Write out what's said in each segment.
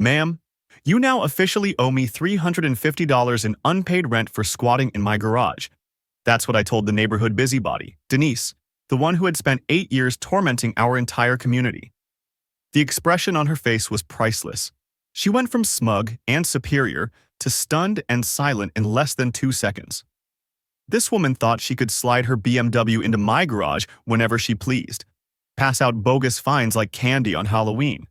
Ma'am, you now officially owe me $350 in unpaid rent for squatting in my garage. That's what I told the neighborhood busybody, Denise, the one who had spent 8 years tormenting our entire community. The expression on her face was priceless. She went from smug and superior to stunned and silent in less than 2 seconds. This woman thought she could slide her BMW into my garage whenever she pleased, pass out bogus fines like candy on Halloween,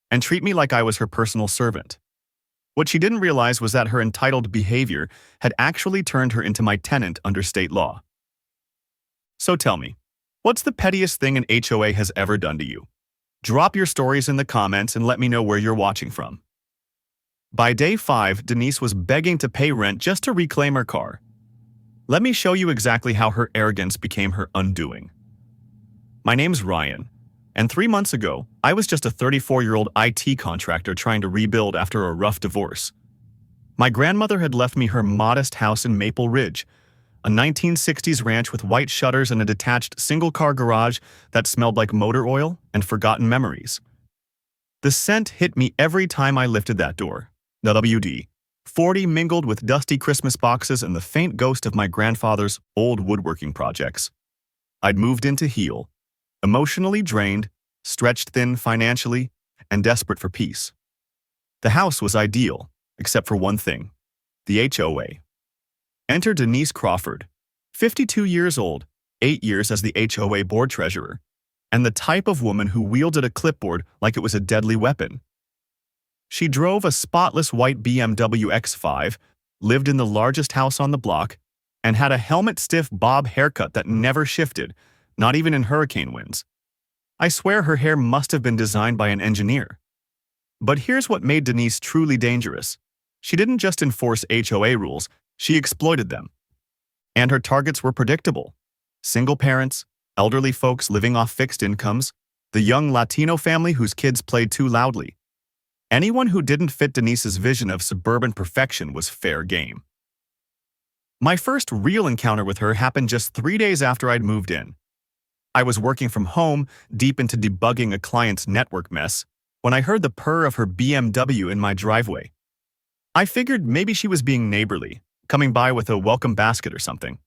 and treat me like I was her personal servant. What she didn't realize was that her entitled behavior had actually turned her into my tenant under state law. So tell me, what's the pettiest thing an HOA has ever done to you? Drop your stories in the comments and let me know where you're watching from. By day 5, Denise was begging to pay rent just to reclaim her car. Let me show you exactly how her arrogance became her undoing. My name's Ryan, and 3 months ago, I was just a 34-year-old IT contractor trying to rebuild after a rough divorce. My grandmother had left me her modest house in Maple Ridge, a 1960s ranch with white shutters and a detached single-car garage that smelled like motor oil and forgotten memories. The scent hit me every time I lifted that door. The WD-40 mingled with dusty Christmas boxes and the faint ghost of my grandfather's old woodworking projects. I'd moved in to heal, emotionally drained, stretched thin financially, and desperate for peace. The house was ideal, except for one thing: the HOA. Enter Denise Crawford, 52 years old, 8 years as the HOA board treasurer, and the type of woman who wielded a clipboard like it was a deadly weapon. She drove a spotless white BMW X5, lived in the largest house on the block, and had a helmet-stiff bob haircut that never shifted, not even in hurricane winds. I swear her hair must have been designed by an engineer. But here's what made Denise truly dangerous. She didn't just enforce HOA rules, she exploited them. And her targets were predictable: single parents, elderly folks living off fixed incomes, the young Latino family whose kids played too loudly. Anyone who didn't fit Denise's vision of suburban perfection was fair game. My first real encounter with her happened just 3 days after I'd moved in. I was working from home, deep into debugging a client's network mess, when I heard the purr of her BMW in my driveway. I figured maybe she was being neighborly, coming by with a welcome basket or something.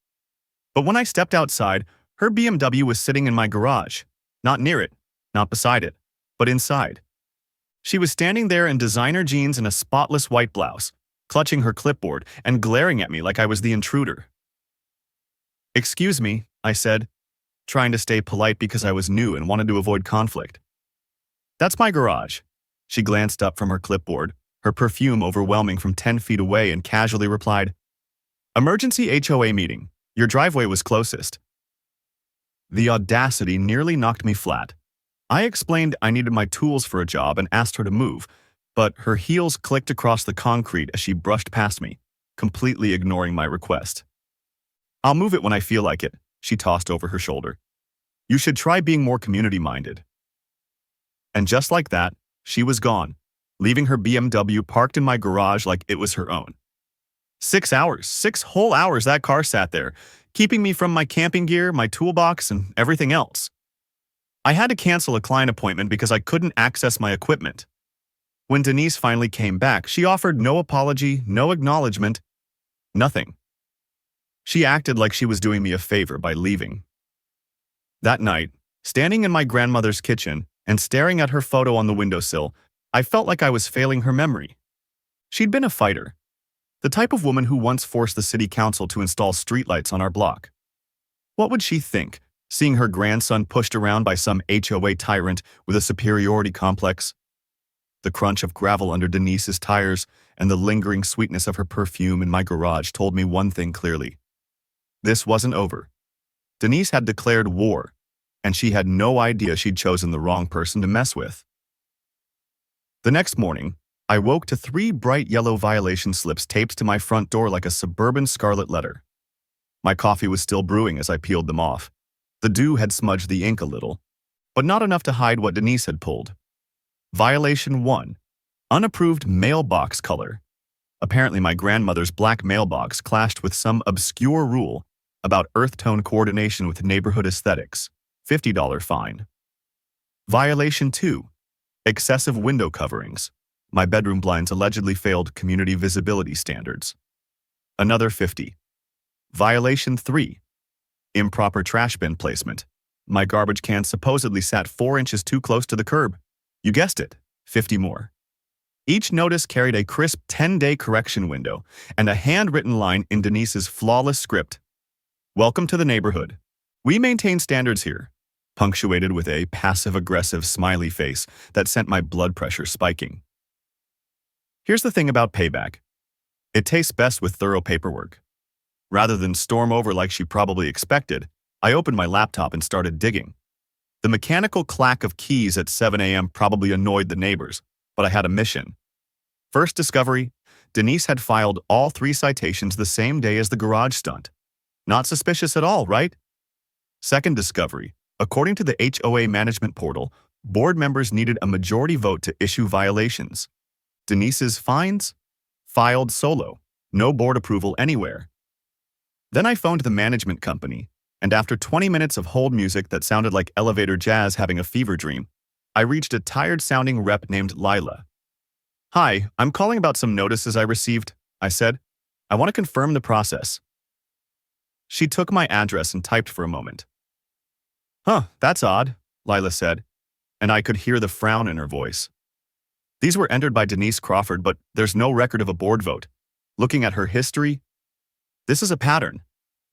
But when I stepped outside, her BMW was sitting in my garage. Not near it, not beside it, but inside. She was standing there in designer jeans and a spotless white blouse, clutching her clipboard and glaring at me like I was the intruder. "Excuse me," I said, trying to stay polite because I was new and wanted to avoid conflict. "That's my garage." She glanced up from her clipboard, her perfume overwhelming from 10 feet away, and casually replied, "Emergency HOA meeting. Your driveway was closest." The audacity nearly knocked me flat. I explained I needed my tools for a job and asked her to move, but her heels clicked across the concrete as she brushed past me, completely ignoring my request. "I'll move it when I feel like it," she tossed over her shoulder. "You should try being more community-minded." And just like that, she was gone, leaving her BMW parked in my garage like it was her own. 6 hours, 6 whole hours that car sat there, keeping me from my camping gear, my toolbox, and everything else. I had to cancel a client appointment because I couldn't access my equipment. When Denise finally came back, she offered no apology, no acknowledgement, nothing. She acted like she was doing me a favor by leaving. That night, standing in my grandmother's kitchen and staring at her photo on the windowsill, I felt like I was failing her memory. She'd been a fighter, the type of woman who once forced the city council to install streetlights on our block. What would she think, seeing her grandson pushed around by some HOA tyrant with a superiority complex? The crunch of gravel under Denise's tires and the lingering sweetness of her perfume in my garage told me one thing clearly. This wasn't over. Denise had declared war, and she had no idea she'd chosen the wrong person to mess with. The next morning, I woke to 3 bright yellow violation slips taped to my front door like a suburban scarlet letter. My coffee was still brewing as I peeled them off. The dew had smudged the ink a little, but not enough to hide what Denise had pulled. Violation 1. Unapproved mailbox color. Apparently my grandmother's black mailbox clashed with some obscure rule about earth tone coordination with neighborhood aesthetics. $50 fine. Violation 2. Excessive window coverings. My bedroom blinds allegedly failed community visibility standards. Another 50. Violation 3. Improper trash bin placement. My garbage can supposedly sat 4 inches too close to the curb. You guessed it, 50 more. Each notice carried a crisp 10-day correction window and a handwritten line in Denise's flawless script. Welcome to the neighborhood. We maintain standards here, punctuated with a passive-aggressive smiley face that sent my blood pressure spiking. Here's the thing about payback. It tastes best with thorough paperwork. Rather than storm over like she probably expected, I opened my laptop and started digging. The mechanical clack of keys at 7 a.m. probably annoyed the neighbors, but I had a mission. First discovery, Denise had filed all 3 citations the same day as the garage stunt. Not suspicious at all, right? Second discovery, according to the HOA management portal, board members needed a majority vote to issue violations. Denise's fines? Filed solo. No board approval anywhere. Then I phoned the management company, and after 20 minutes of hold music that sounded like elevator jazz having a fever dream, I reached a tired-sounding rep named Lila. Hi, I'm calling about some notices I received, I said. I want to confirm the process. She took my address and typed for a moment. Huh, that's odd, Lila said, and I could hear the frown in her voice. These were entered by Denise Crawford, but there's no record of a board vote. Looking at her history, this is a pattern.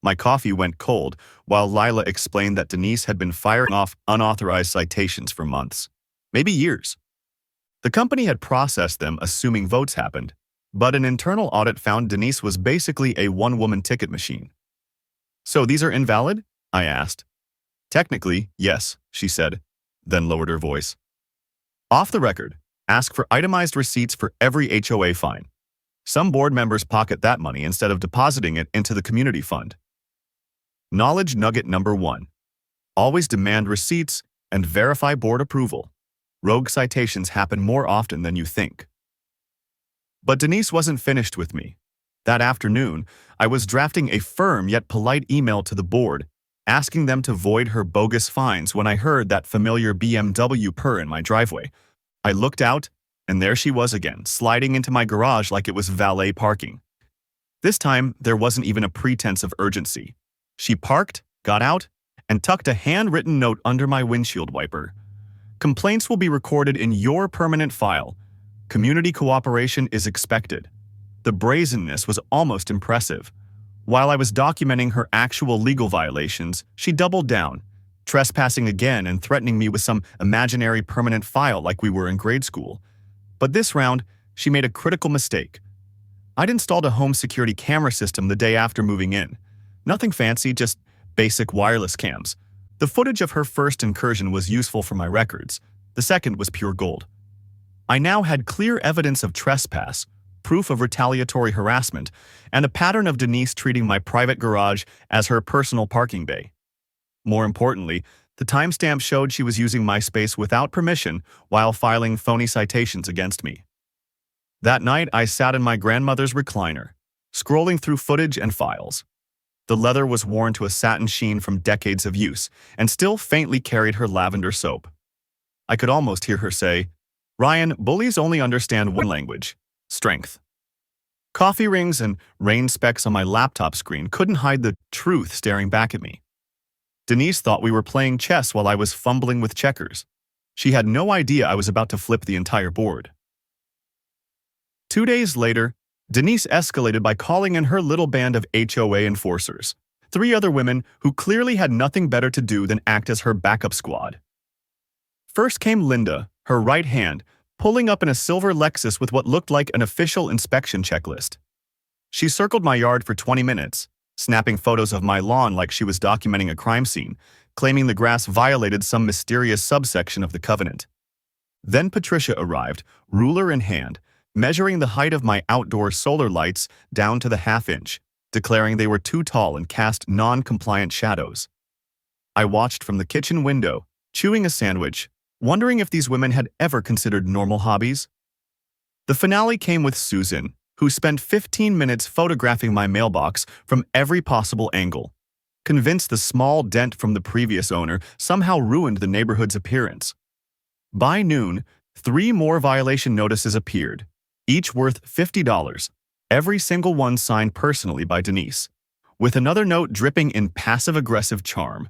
My coffee went cold while Lila explained that Denise had been firing off unauthorized citations for months, maybe years. The company had processed them assuming votes happened, but an internal audit found Denise was basically a one-woman ticket machine. So these are invalid? I asked. Technically, yes, she said, then lowered her voice. Off the record, ask for itemized receipts for every HOA fine. Some board members pocket that money instead of depositing it into the community fund. Knowledge nugget number 1. Always demand receipts and verify board approval. Rogue citations happen more often than you think. But Denise wasn't finished with me. That afternoon, I was drafting a firm yet polite email to the board, asking them to void her bogus fines when I heard that familiar BMW purr in my driveway. I looked out, and there she was again, sliding into my garage like it was valet parking. This time, there wasn't even a pretense of urgency. She parked, got out, and tucked a handwritten note under my windshield wiper. Complaints will be recorded in your permanent file. Community cooperation is expected. The brazenness was almost impressive. While I was documenting her actual legal violations, she doubled down, trespassing again and threatening me with some imaginary permanent file like we were in grade school. But this round, she made a critical mistake. I'd installed a home security camera system the day after moving in. Nothing fancy, just basic wireless cams. The footage of her first incursion was useful for my records. The second was pure gold. I now had clear evidence of trespass, proof of retaliatory harassment, and a pattern of Denise treating my private garage as her personal parking bay. More importantly, the timestamp showed she was using my space without permission while filing phony citations against me. That night, I sat in my grandmother's recliner, scrolling through footage and files. The leather was worn to a satin sheen from decades of use and still faintly carried her lavender soap. I could almost hear her say, "Ryan, bullies only understand one language, strength." Coffee rings and rain specks on my laptop screen couldn't hide the truth staring back at me. Denise thought we were playing chess while I was fumbling with checkers. She had no idea I was about to flip the entire board. 2 days later, Denise escalated by calling in her little band of HOA enforcers, 3 other women who clearly had nothing better to do than act as her backup squad. First came Linda, her right hand, pulling up in a silver Lexus with what looked like an official inspection checklist. She circled my yard for 20 minutes, snapping photos of my lawn like she was documenting a crime scene, claiming the grass violated some mysterious subsection of the covenant. Then Patricia arrived, ruler in hand, measuring the height of my outdoor solar lights down to the half-inch, declaring they were too tall and cast non-compliant shadows. I watched from the kitchen window, chewing a sandwich, wondering if these women had ever considered normal hobbies. The finale came with Susan, who spent 15 minutes photographing my mailbox from every possible angle, convinced the small dent from the previous owner somehow ruined the neighborhood's appearance. By noon, 3 more violation notices appeared, each worth $50, every single one signed personally by Denise, with another note dripping in passive-aggressive charm.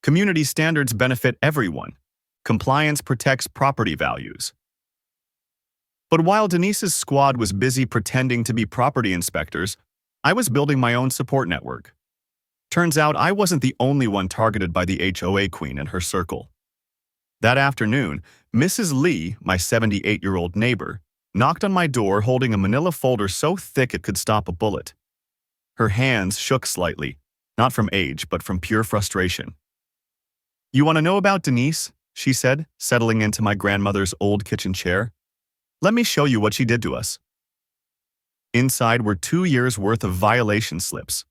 Community standards benefit everyone. Compliance protects property values. But while Denise's squad was busy pretending to be property inspectors, I was building my own support network. Turns out I wasn't the only one targeted by the HOA queen and her circle. That afternoon, Mrs. Lee, my 78-year-old neighbor, knocked on my door holding a manila folder so thick it could stop a bullet. Her hands shook slightly, not from age, but from pure frustration. "You want to know about Denise?" she said, settling into my grandmother's old kitchen chair. "Let me show you what she did to us." Inside were 2 years' worth of violation slips.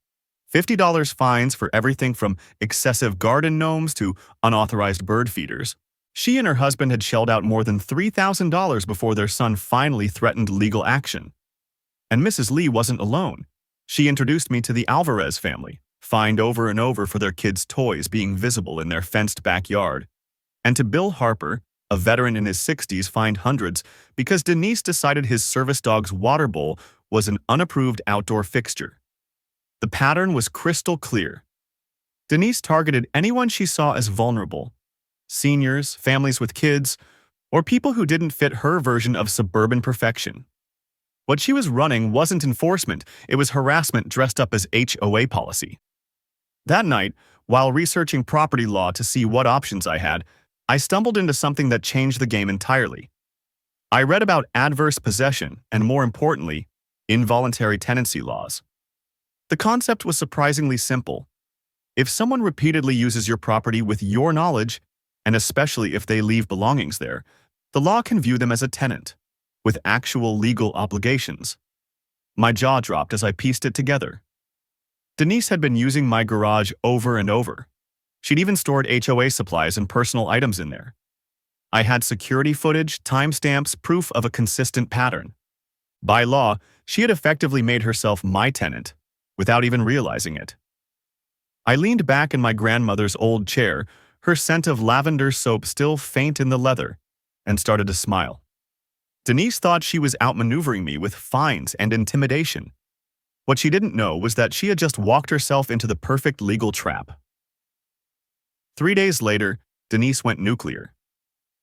$50 fines for everything from excessive garden gnomes to unauthorized bird feeders. She and her husband had shelled out more than $3,000 before their son finally threatened legal action. And Mrs. Lee wasn't alone. She introduced me to the Alvarez family, fined over and over for their kids' toys being visible in their fenced backyard, and to Bill Harper, a veteran in his 60s, fined hundreds because Denise decided his service dog's water bowl was an unapproved outdoor fixture. The pattern was crystal clear. Denise targeted anyone she saw as vulnerable: seniors, families with kids, or people who didn't fit her version of suburban perfection. What she was running wasn't enforcement, it was harassment dressed up as HOA policy. That night, while researching property law to see what options I had, I stumbled into something that changed the game entirely. I read about adverse possession and, more importantly, involuntary tenancy laws. The concept was surprisingly simple. If someone repeatedly uses your property with your knowledge, and especially if they leave belongings there, the law can view them as a tenant, with actual legal obligations. My jaw dropped as I pieced it together. Denise had been using my garage over and over. She'd even stored HOA supplies and personal items in there. I had security footage, timestamps, proof of a consistent pattern. By law, she had effectively made herself my tenant, without even realizing it. I leaned back in my grandmother's old chair, her scent of lavender soap still faint in the leather, and started to smile. Denise thought she was outmaneuvering me with fines and intimidation. What she didn't know was that she had just walked herself into the perfect legal trap. 3 days later, Denise went nuclear.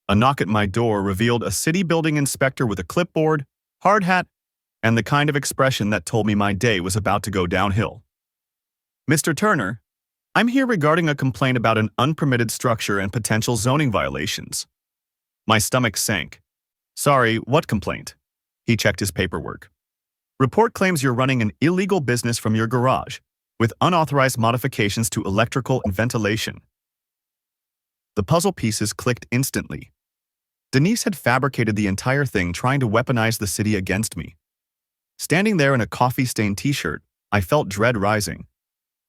A knock at my door revealed a city building inspector with a clipboard, hard hat, and the kind of expression that told me my day was about to go downhill. "Mr. Turner, I'm here regarding a complaint about an unpermitted structure and potential zoning violations." My stomach sank. "Sorry, what complaint?" He checked his paperwork. "Report claims you're running an illegal business from your garage, with unauthorized modifications to electrical and ventilation." The puzzle pieces clicked instantly. Denise had fabricated the entire thing, trying to weaponize the city against me. Standing there in a coffee-stained t-shirt, I felt dread rising.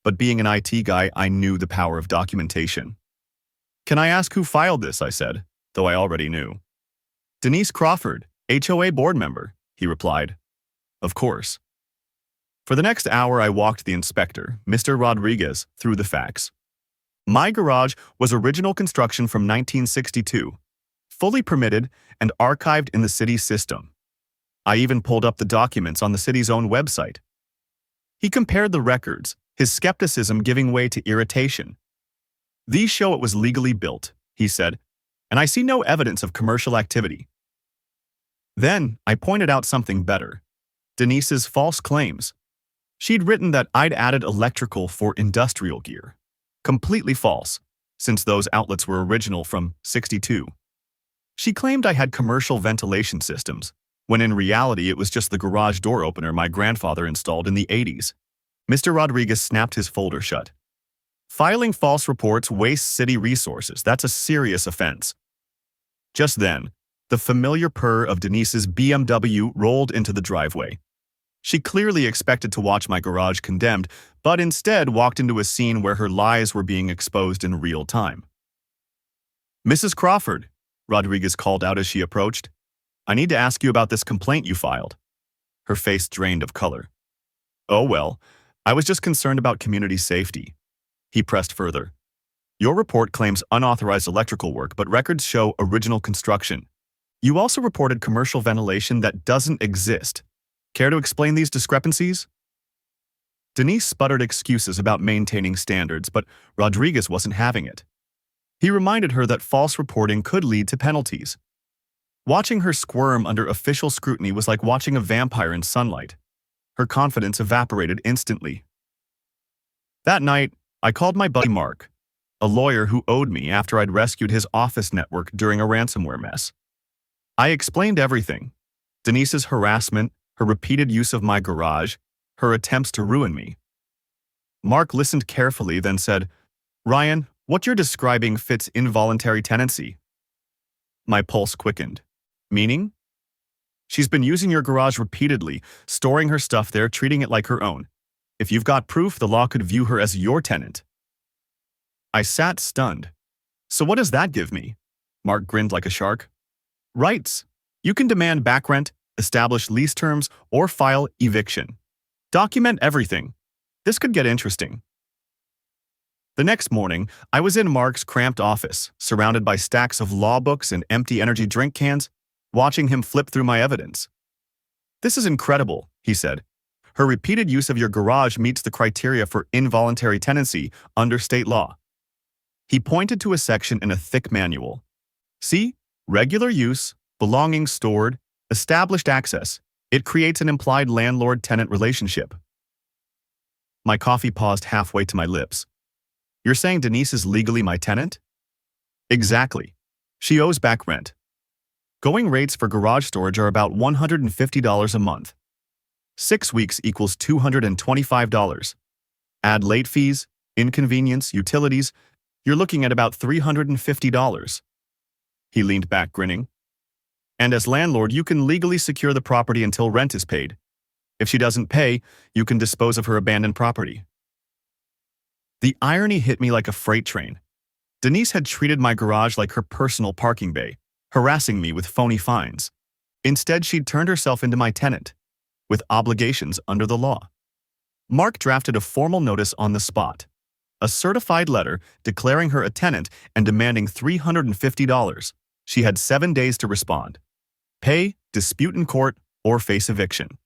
But being an IT guy, I knew the power of documentation. "Can I ask who filed this?" I said, though I already knew. "Denise Crawford, HOA board member," he replied. "Of course." For the next hour, I walked the inspector, Mr. Rodriguez, through the facts. My garage was original construction from 1962, fully permitted and archived in the city system. I even pulled up the documents on the city's own website. He compared the records, his skepticism giving way to irritation. "These show it was legally built," he said, "and I see no evidence of commercial activity." Then I pointed out something better: Denise's false claims. She'd written that I'd added electrical for industrial gear. Completely false, since those outlets were original from '62. She claimed I had commercial ventilation systems, when in reality it was just the garage door opener my grandfather installed in the '80s. Mr. Rodriguez snapped his folder shut. "Filing false reports wastes city resources. That's a serious offense." Just then, the familiar purr of Denise's BMW rolled into the driveway. She clearly expected to watch my garage condemned, but instead walked into a scene where her lies were being exposed in real time. "Mrs. Crawford," Rodriguez called out as she approached, "I need to ask you about this complaint you filed." Her face drained of color. "Oh well, I was just concerned about community safety." He pressed further. "Your report claims unauthorized electrical work, but records show original construction. You also reported commercial ventilation that doesn't exist. Care to explain these discrepancies? Denise sputtered excuses about maintaining standards, but Rodriguez wasn't having it. He reminded her that false reporting could lead to penalties. Watching her squirm under official scrutiny was like watching a vampire in sunlight. Her confidence evaporated instantly. That night, I called my buddy Mark, a lawyer who owed me after I'd rescued his office network during a ransomware mess. I explained everything: Denise's harassment, her repeated use of my garage, her attempts to ruin me. Mark listened carefully, then said, "Ryan, what you're describing fits involuntary tenancy." My pulse quickened. Meaning? She's been using your garage repeatedly, storing her stuff there, treating it like her own. If you've got proof, the law could view her as your tenant. I sat stunned. So what does that give me? Mark grinned like a shark. Rights. You can demand back rent, establish lease terms, or file eviction. Document everything. This could get interesting. The next morning, I was in Mark's cramped office, surrounded by stacks of law books and empty energy drink cans, watching him flip through my evidence. "This is incredible," he said. "Her repeated use of your garage meets the criteria for involuntary tenancy under state law." He pointed to a section in a thick manual. "See? Regular use, belongings stored, established access. It creates an implied landlord-tenant relationship." My coffee paused halfway to my lips. "You're saying Denise is legally my tenant?" "Exactly. She owes back rent. Going rates for garage storage are about $150 a month. 6 weeks equals $225. Add late fees, inconvenience, utilities, you're looking at about $350. He leaned back, grinning. "And as landlord, you can legally secure the property until rent is paid. If she doesn't pay, you can dispose of her abandoned property." The irony hit me like a freight train. Denise had treated my garage like her personal parking bay, harassing me with phony fines. Instead, she'd turned herself into my tenant, with obligations under the law. Mark drafted a formal notice on the spot, a certified letter declaring her a tenant and demanding $350. She had 7 days to respond. Pay, dispute in court, or face eviction.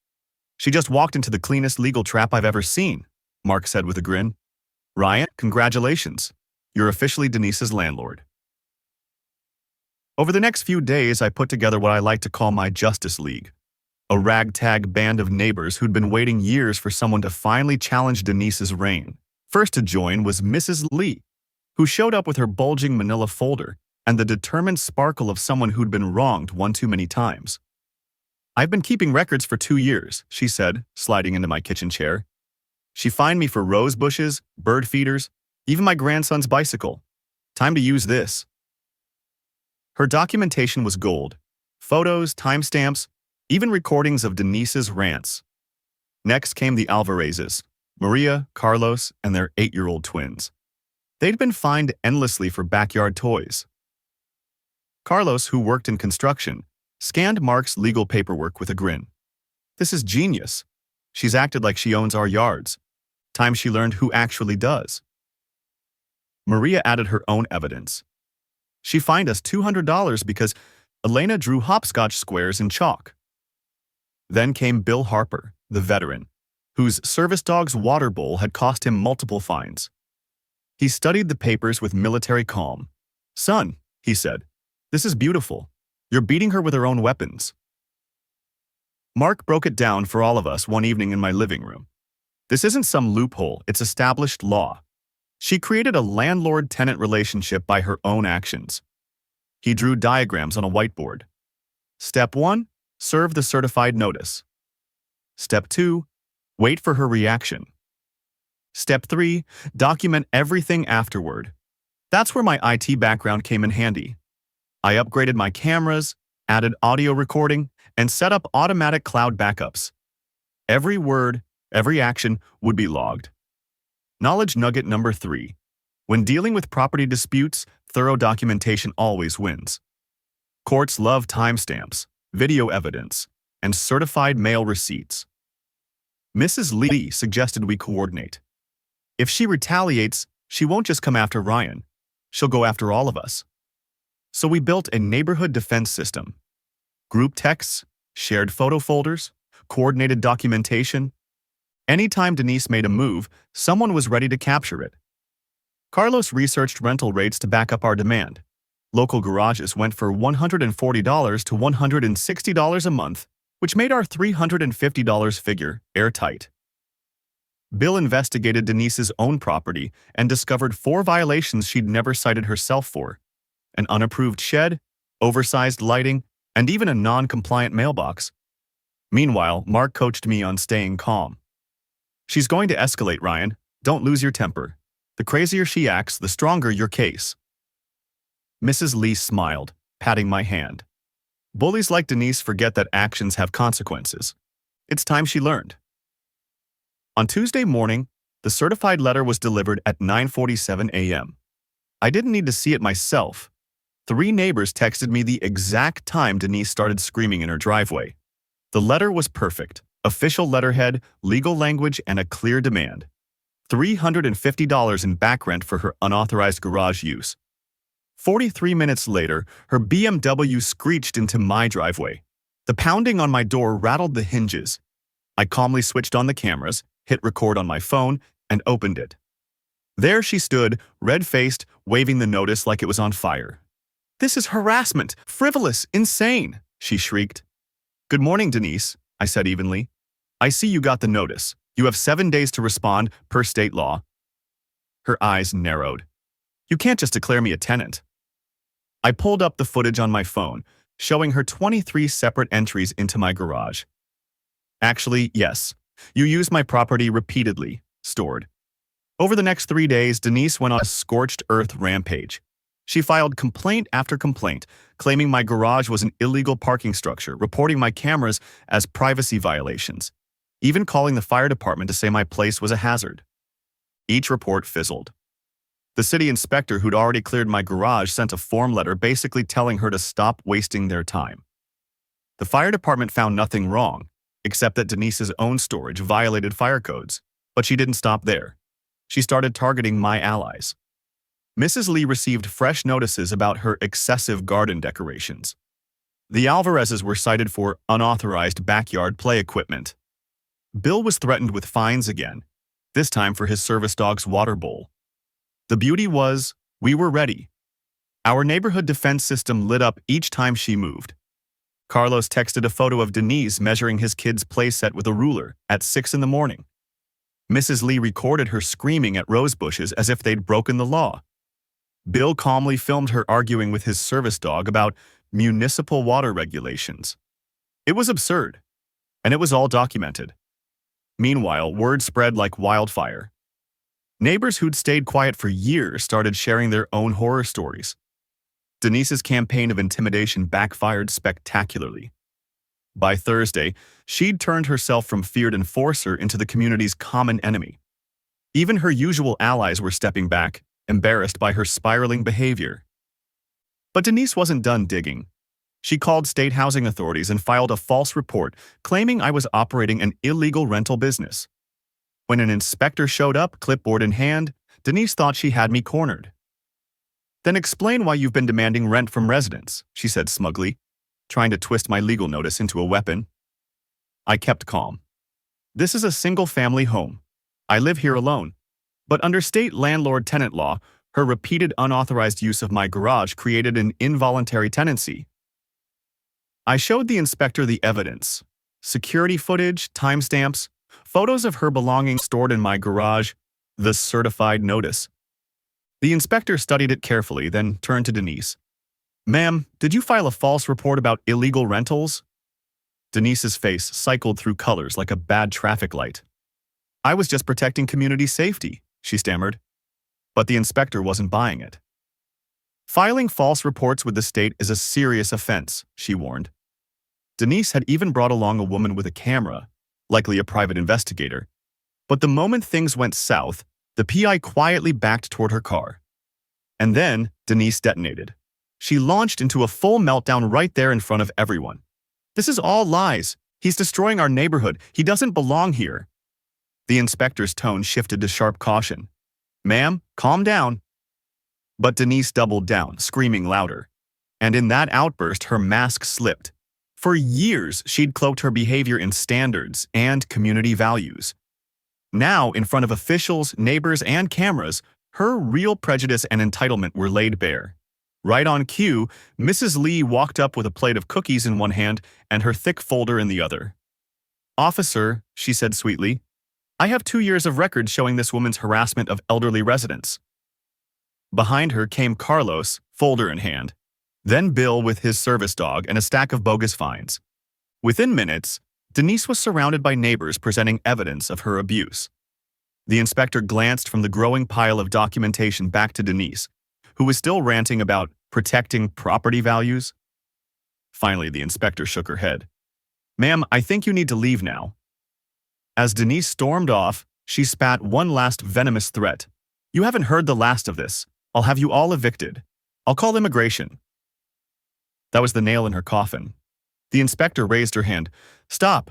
"She just walked into the cleanest legal trap I've ever seen," Mark said with a grin. "Ryan, congratulations. You're officially Denise's landlord." Over the next few days, I put together what I like to call my Justice League, a ragtag band of neighbors who'd been waiting years for someone to finally challenge Denise's reign. First to join was Mrs. Lee, who showed up with her bulging manila folder and the determined sparkle of someone who'd been wronged one too many times. "I've been keeping records for 2 years, she said, sliding into my kitchen chair. "She fined me for rose bushes, bird feeders, even my grandson's bicycle. Time to use this." Her documentation was gold. Photos, timestamps, even recordings of Denise's rants. Next came the Alvarezes, Maria, Carlos, and their 8-year-old twins. They'd been fined endlessly for backyard toys. Carlos, who worked in construction, scanned Mark's legal paperwork with a grin. "This is genius. She's acted like she owns our yards. Time she learned who actually does." Maria added her own evidence. "She fined us $200 because Elena drew hopscotch squares in chalk." Then came Bill Harper, the veteran, whose service dog's water bowl had cost him multiple fines. He studied the papers with military calm. "Son," he said, "this is beautiful. You're beating her with her own weapons." Mark broke it down for all of us one evening in my living room. "This isn't some loophole, it's established law. She created a landlord-tenant relationship by her own actions." He drew diagrams on a whiteboard. Step 1, serve the certified notice. Step 2, wait for her reaction. Step 3, document everything afterward. That's where my IT background came in handy. I upgraded my cameras, added audio recording, and set up automatic cloud backups. Every word, every action would be logged. Knowledge nugget number 3. When dealing with property disputes, thorough documentation always wins. Courts love timestamps, video evidence, and certified mail receipts. Mrs. Lee suggested we coordinate. If she retaliates, she won't just come after Ryan. She'll go after all of us. So we built a neighborhood defense system, Group texts, shared photo folders, coordinated documentation. Anytime Denise made a move, someone was ready to capture it. Carlos researched rental rates to back up our demand. Local garages went for $140 to $160 a month, which made our $350 figure airtight. Bill investigated Denise's own property and discovered 4 violations she'd never cited herself for: an unapproved shed, oversized lighting, and even a non-compliant mailbox. Meanwhile, Mark coached me on staying calm. "She's going to escalate, Ryan. Don't lose your temper. The crazier she acts, the stronger your case." Mrs. Lee smiled, patting my hand. Bullies like Denise forget that actions have consequences. It's time she learned. On Tuesday morning, the certified letter was delivered at 9:47 a.m. I didn't need to see it myself. 3 neighbors texted me the exact time Denise started screaming in her driveway. The letter was perfect: official letterhead, legal language, and a clear demand: $350 in back rent for her unauthorized garage use. 43 minutes later, her BMW screeched into my driveway. The pounding on my door rattled the hinges. I calmly switched on the cameras, hit record on my phone, and opened it. There she stood, red-faced, waving the notice like it was on fire. "This is harassment! Frivolous! Insane!" she shrieked. "Good morning, Denise," I said evenly. "I see you got the notice. You have 7 days to respond, per state law." Her eyes narrowed. "You can't just declare me a tenant." I pulled up the footage on my phone, showing her 23 separate entries into my garage. "Actually, yes. You used my property repeatedly, stored." Over the next 3 days, Denise went on a scorched earth rampage. She filed complaint after complaint, claiming my garage was an illegal parking structure, reporting my cameras as privacy violations, even calling the fire department to say my place was a hazard. Each report fizzled. The city inspector who'd already cleared my garage sent a form letter basically telling her to stop wasting their time. The fire department found nothing wrong, except that Denise's own storage violated fire codes. But she didn't stop there. She started targeting my allies. Mrs. Lee received fresh notices about her excessive garden decorations. The Alvarezes were cited for unauthorized backyard play equipment. Bill was threatened with fines again, this time for his service dog's water bowl. The beauty was, we were ready. Our neighborhood defense system lit up each time she moved. Carlos texted a photo of Denise measuring his kid's playset with a ruler at 6 in the morning. Mrs. Lee recorded her screaming at rose bushes as if they'd broken the law. Bill calmly filmed her arguing with his service dog about municipal water regulations. It was absurd, and it was all documented. Meanwhile, word spread like wildfire. Neighbors who'd stayed quiet for years started sharing their own horror stories. Denise's campaign of intimidation backfired spectacularly. By Thursday, she'd turned herself from feared enforcer into the community's common enemy. Even her usual allies were stepping back, embarrassed by her spiraling behavior. But Denise wasn't done digging. She called state housing authorities and filed a false report claiming I was operating an illegal rental business. When an inspector showed up, clipboard in hand, Denise thought she had me cornered. "Then explain why you've been demanding rent from residents," she said smugly, trying to twist my legal notice into a weapon. I kept calm. "This is a single-family home. I live here alone. But under state landlord-tenant law, her repeated unauthorized use of my garage created an involuntary tenancy." I showed the inspector the evidence: security footage, timestamps, photos of her belongings stored in my garage, the certified notice. The inspector studied it carefully, then turned to Denise. "Ma'am, did you file a false report about illegal rentals?" Denise's face cycled through colors like a bad traffic light. "I was just protecting community safety," she stammered. But the inspector wasn't buying it. "Filing false reports with the state is a serious offense," she warned. Denise had even brought along a woman with a camera, likely a private investigator. But the moment things went south, the PI quietly backed toward her car. And then Denise detonated. She launched into a full meltdown right there in front of everyone. "This is all lies. He's destroying our neighborhood. He doesn't belong here." The inspector's tone shifted to sharp caution. "Ma'am, calm down." But Denise doubled down, screaming louder. And in that outburst, her mask slipped. For years, she'd cloaked her behavior in standards and community values. Now, in front of officials, neighbors, and cameras, her real prejudice and entitlement were laid bare. Right on cue, Mrs. Lee walked up with a plate of cookies in one hand and her thick folder in the other. "Officer," she said sweetly, "I have 2 years of records showing this woman's harassment of elderly residents." Behind her came Carlos, folder in hand. Then Bill with his service dog and a stack of bogus fines. Within minutes, Denise was surrounded by neighbors presenting evidence of her abuse. The inspector glanced from the growing pile of documentation back to Denise, who was still ranting about protecting property values. Finally, the inspector shook her head. "Ma'am, I think you need to leave now." As Denise stormed off, she spat one last venomous threat. "You haven't heard the last of this. I'll have you all evicted. I'll call immigration." That was the nail in her coffin. The inspector raised her hand. "Stop.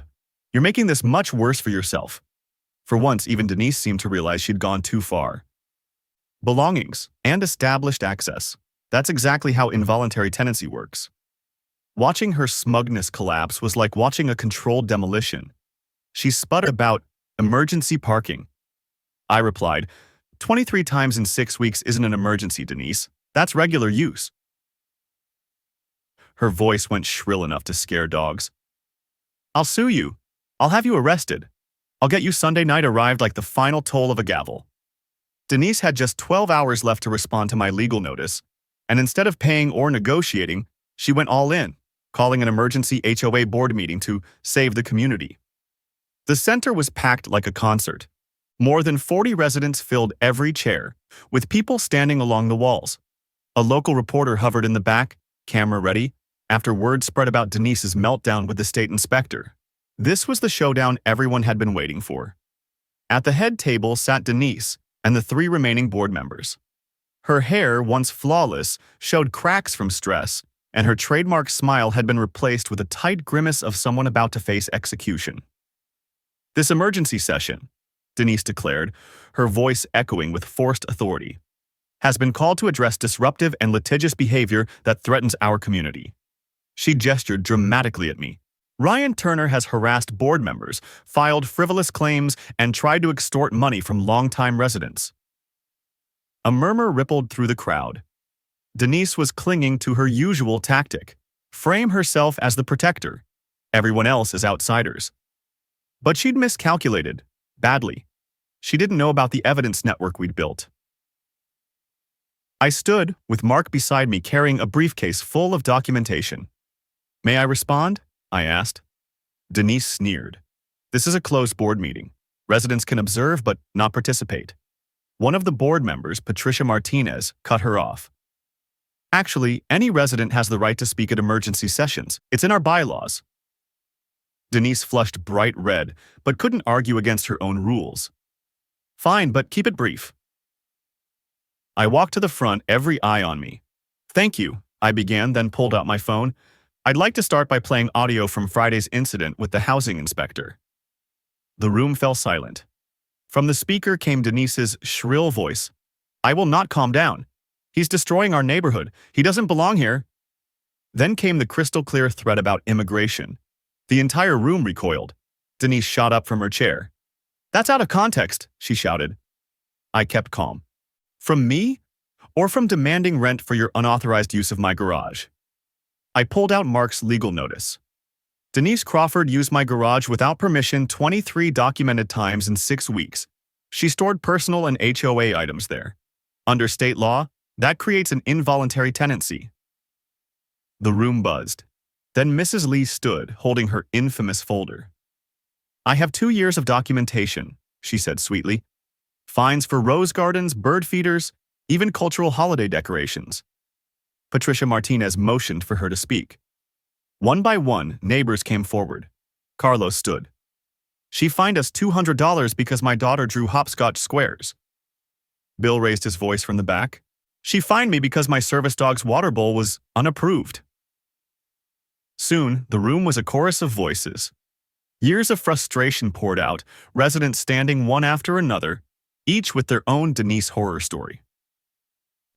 You're making this much worse for yourself." For once, even Denise seemed to realize she'd gone too far. Belongings and established access. That's exactly how involuntary tenancy works. Watching her smugness collapse was like watching a controlled demolition. She sputtered about emergency parking. I replied, 23 times in 6 weeks isn't an emergency, Denise. That's regular use." Her voice went shrill enough to scare dogs. "I'll sue you. I'll have you arrested. I'll get you Sunday night arrived like the final toll of a gavel." Denise had just 12 hours left to respond to my legal notice, and instead of paying or negotiating, she went all in, calling an emergency HOA board meeting to save the community. The center was packed like a concert. More than 40 residents filled every chair, with people standing along the walls. A local reporter hovered in the back, camera ready, after word spread about Denise's meltdown with the state inspector. This was the showdown everyone had been waiting for. At the head table sat Denise and the 3 remaining board members. Her hair, once flawless, showed cracks from stress, and her trademark smile had been replaced with a tight grimace of someone about to face execution. "This emergency session," Denise declared, her voice echoing with forced authority, "has been called to address disruptive and litigious behavior that threatens our community." She gestured dramatically at me. "Ryan Turner has harassed board members, filed frivolous claims, and tried to extort money from longtime residents." A murmur rippled through the crowd. Denise was clinging to her usual tactic: frame herself as the protector, everyone else as outsiders. But she'd miscalculated, badly. She didn't know about the evidence network we'd built. I stood, with Mark beside me carrying a briefcase full of documentation. "May I respond?" I asked. Denise sneered. "This is a closed board meeting. Residents can observe but not participate." One of the board members, Patricia Martinez, cut her off. "Actually, any resident has the right to speak at emergency sessions. It's in our bylaws." Denise flushed bright red, but couldn't argue against her own rules. "Fine, but keep it brief." I walked to the front, every eye on me. "Thank you," I began, then pulled out my phone. "I'd like to start by playing audio from Friday's incident with the housing inspector." The room fell silent. From the speaker came Denise's shrill voice. "I will not calm down. He's destroying our neighborhood. He doesn't belong here." Then came the crystal-clear threat about immigration. The entire room recoiled. Denise shot up from her chair. "That's out of context," she shouted. I kept calm. "From me? Or from demanding rent for your unauthorized use of my garage?" I pulled out Mark's legal notice. "Denise Crawford used my garage without permission 23 documented times in 6 weeks. She stored personal and HOA items there. Under state law, that creates an involuntary tenancy." The room buzzed. Then Mrs. Lee stood, holding her infamous folder. "I have 2 years of documentation," she said sweetly. "Fines for rose gardens, bird feeders, even cultural holiday decorations." Patricia Martinez motioned for her to speak. One by one, neighbors came forward. Carlos stood. "She fined us $200 because my daughter drew hopscotch squares." Bill raised his voice from the back. "She fined me because my service dog's water bowl was unapproved." Soon, the room was a chorus of voices. Years of frustration poured out, residents standing one after another, each with their own Denise horror story.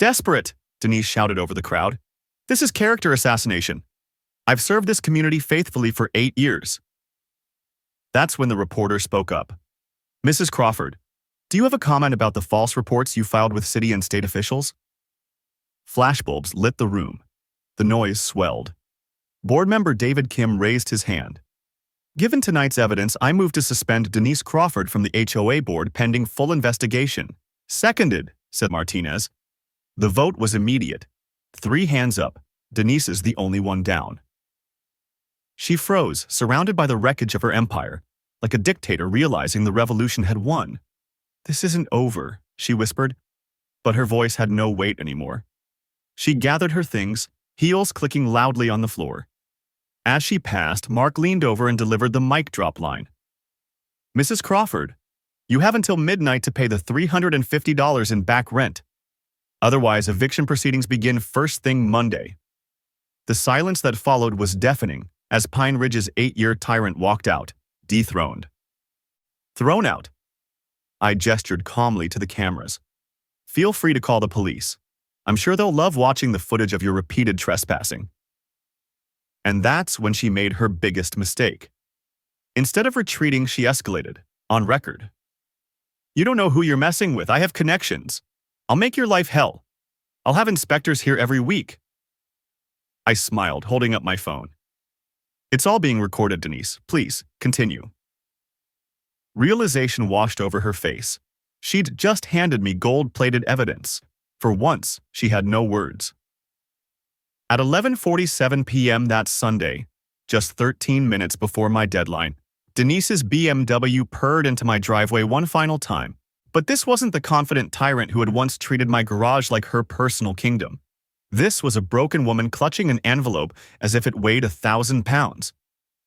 "Desperate!" Denise shouted over the crowd. "This is character assassination. I've served this community faithfully for 8 years. That's when the reporter spoke up. Mrs. Crawford, do you have a comment about the false reports you filed with city and state officials? Flashbulbs lit the room. The noise swelled. Board member David Kim raised his hand. Given tonight's evidence, I move to suspend Denise Crawford from the HOA board pending full investigation. Seconded, said Martinez. The vote was immediate. 3 hands up. Denise is the only one down. She froze, surrounded by the wreckage of her empire, like a dictator realizing the revolution had won. This isn't over, she whispered, but her voice had no weight anymore. She gathered her things, heels clicking loudly on the floor. As she passed, Mark leaned over and delivered the mic drop line. Mrs. Crawford, you have until midnight to pay the $350 in back rent. Otherwise, eviction proceedings begin first thing Monday. The silence that followed was deafening as Pine Ridge's 8-year tyrant walked out, dethroned. Thrown out. I gestured calmly to the cameras. Feel free to call the police. I'm sure they'll love watching the footage of your repeated trespassing. And that's when she made her biggest mistake. Instead of retreating, she escalated, on record. You don't know who you're messing with. I have connections. I'll make your life hell. I'll have inspectors here every week. I smiled, holding up my phone. It's all being recorded, Denise. Please, continue. Realization washed over her face. She'd just handed me gold-plated evidence. For once, she had no words. At 11:47 p.m. that Sunday, just 13 minutes before my deadline, Denise's BMW purred into my driveway one final time. But this wasn't the confident tyrant who had once treated my garage like her personal kingdom. This was a broken woman clutching an envelope as if it weighed 1,000 pounds.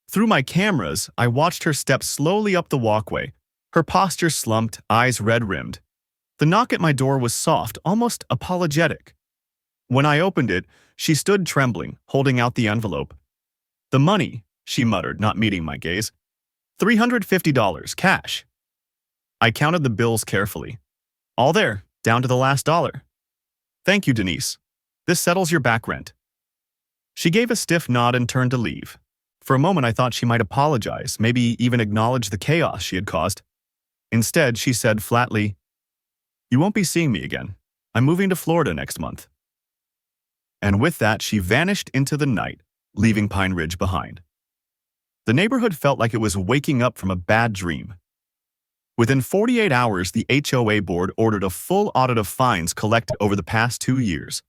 Through my cameras, I watched her step slowly up the walkway, her posture slumped, eyes red-rimmed. The knock at my door was soft, almost apologetic. When I opened it, she stood trembling, holding out the envelope. The money, she muttered, not meeting my gaze. $350, cash. I counted the bills carefully. All there, down to the last dollar. Thank you, Denise. This settles your back rent. She gave a stiff nod and turned to leave. For a moment I thought she might apologize, maybe even acknowledge the chaos she had caused. Instead, she said flatly, "You won't be seeing me again. I'm moving to Florida next month." And with that, she vanished into the night, leaving Pine Ridge behind. The neighborhood felt like it was waking up from a bad dream. Within 48 hours, the HOA board ordered a full audit of fines collected over the past 2 years.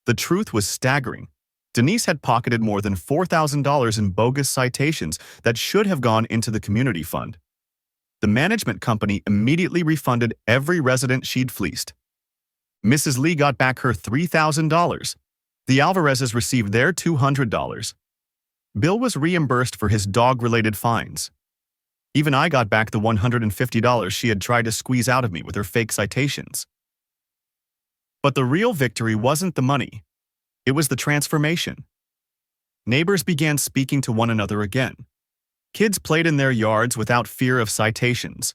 The truth was staggering. Denise had pocketed more than $4,000 in bogus citations that should have gone into the community fund. The management company immediately refunded every resident she'd fleeced. Mrs. Lee got back her $3,000. The Alvarezes received their $200. Bill was reimbursed for his dog-related fines. Even I got back the $150 she had tried to squeeze out of me with her fake citations. But the real victory wasn't the money. It was the transformation. Neighbors began speaking to one another again. Kids played in their yards without fear of citations.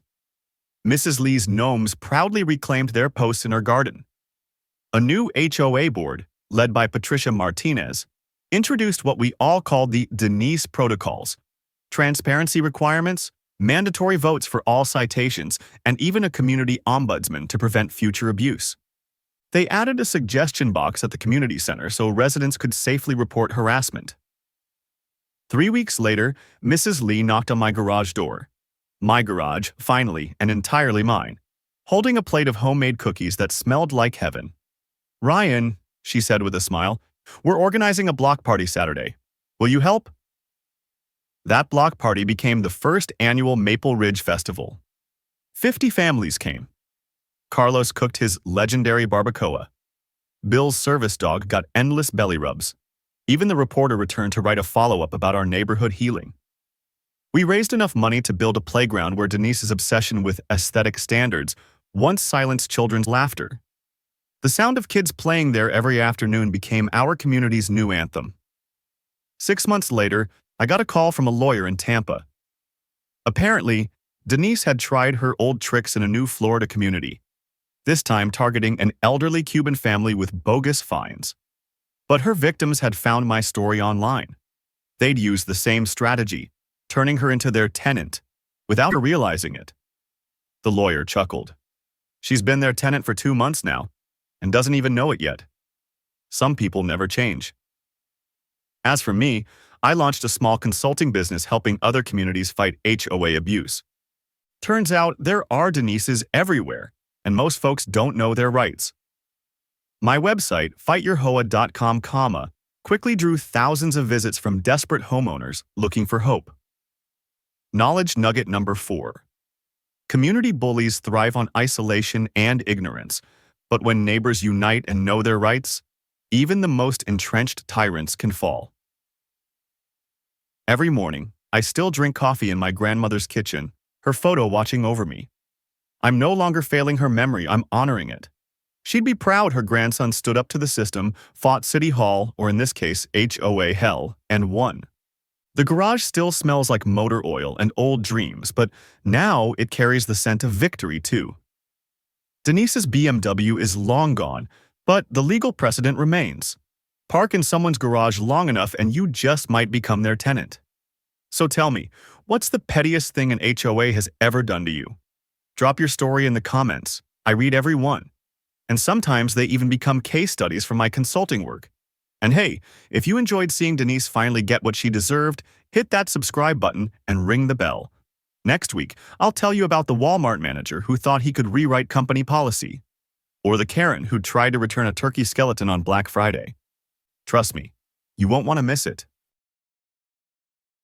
Mrs. Lee's gnomes proudly reclaimed their posts in her garden. A new HOA board, led by Patricia Martinez, introduced what we all called the Denise Protocols: transparency requirements, mandatory votes for all citations, and even a community ombudsman to prevent future abuse. They added a suggestion box at the community center so residents could safely report harassment. 3 weeks later, Mrs. Lee knocked on my garage door. My garage, finally, and entirely mine, holding a plate of homemade cookies that smelled like heaven. "Ryan," she said with a smile, "we're organizing a block party Saturday. Will you help?" That block party became the first annual Maple Ridge Festival. 50 families came. Carlos cooked his legendary barbacoa. Bill's service dog got endless belly rubs. Even the reporter returned to write a follow-up about our neighborhood healing. We raised enough money to build a playground where Denise's obsession with aesthetic standards once silenced children's laughter. The sound of kids playing there every afternoon became our community's new anthem. 6 months later, I got a call from a lawyer in Tampa. Apparently, Denise had tried her old tricks in a new Florida community, this time targeting an elderly Cuban family with bogus fines. But her victims had found my story online. they'd use the same strategy, turning her into their tenant, without her realizing it. The lawyer chuckled. She's been their tenant for 2 months now, and doesn't even know it yet. Some people never change. As for me, I launched a small consulting business helping other communities fight HOA abuse. Turns out there are Denises everywhere, and most folks don't know their rights. My website, fightyourhoa.com, quickly drew thousands of visits from desperate homeowners looking for hope. Knowledge nugget number 4. Community bullies thrive on isolation and ignorance, but when neighbors unite and know their rights, even the most entrenched tyrants can fall. Every morning, I still drink coffee in my grandmother's kitchen, her photo watching over me. I'm no longer failing her memory, I'm honoring it. She'd be proud her grandson stood up to the system, fought City Hall, or in this case, HOA hell, and won. The garage still smells like motor oil and old dreams, but now it carries the scent of victory too. Denise's BMW is long gone, but the legal precedent remains. Park in someone's garage long enough and you just might become their tenant. So tell me, what's the pettiest thing an HOA has ever done to you? Drop your story in the comments. I read every one. And sometimes they even become case studies from my consulting work. And hey, if you enjoyed seeing Denise finally get what she deserved, hit that subscribe button and ring the bell. Next week, I'll tell you about the Walmart manager who thought he could rewrite company policy, or the Karen who tried to return a turkey skeleton on Black Friday. Trust me, you won't want to miss it.